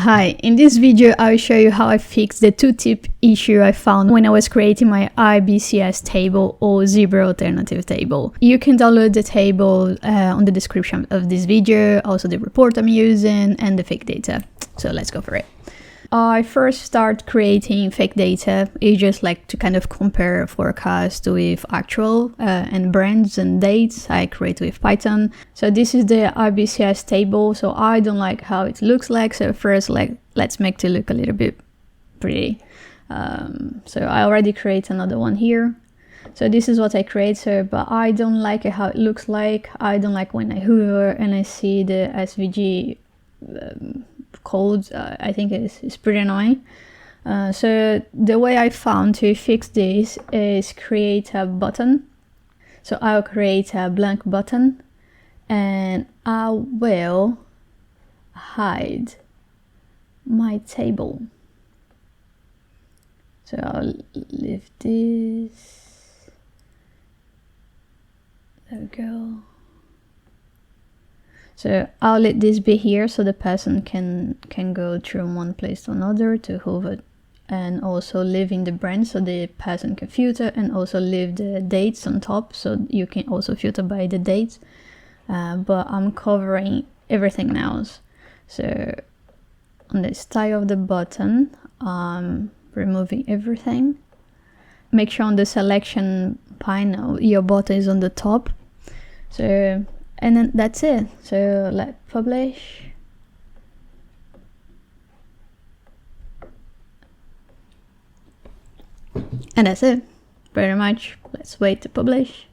Hi, in this video I'll show you how I fixed the tooltip issue I found when I was creating my IBCS table or zebra alternative table. You can download the table on the description of this video, also the report I'm using and the fake data. So let's go for it. I first start creating fake data. It's just like to kind of compare forecast with actual and brands and dates I create with Python. So this is the IBCS table. So I don't like how it looks like. So first, let's make it look a little bit pretty. So I already create another one here. So this is what I create. So, but I don't like it how it looks like. I don't like when I hover and I see the SVG code. I think it's pretty annoying. So the way I found to fix this is create a button. So I'll create a blank button and I will hide my table. So I'll leave this. There we go. So I'll let this be here so the person can go from one place to another to hover, and also leave in the brand so the person can filter, and also leave the dates on top so you can also filter by the dates. But I'm covering everything now. So on the style of the button, I'm removing everything. Make sure on the selection panel your button is on the top. So and then that's it. So let's publish. And that's it, pretty much. Let's wait to publish.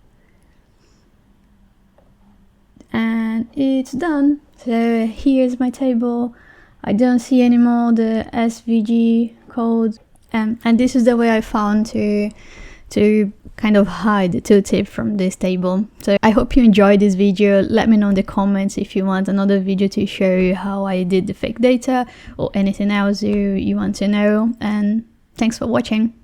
And it's done. So here's my table. I don't see anymore the SVG code. And this is the way I found to kind of hide the tooltip from this table. So I hope you enjoyed this video. Let me know in the comments if you want another video to show you how I did the fake data or anything else you want to know. And thanks for watching.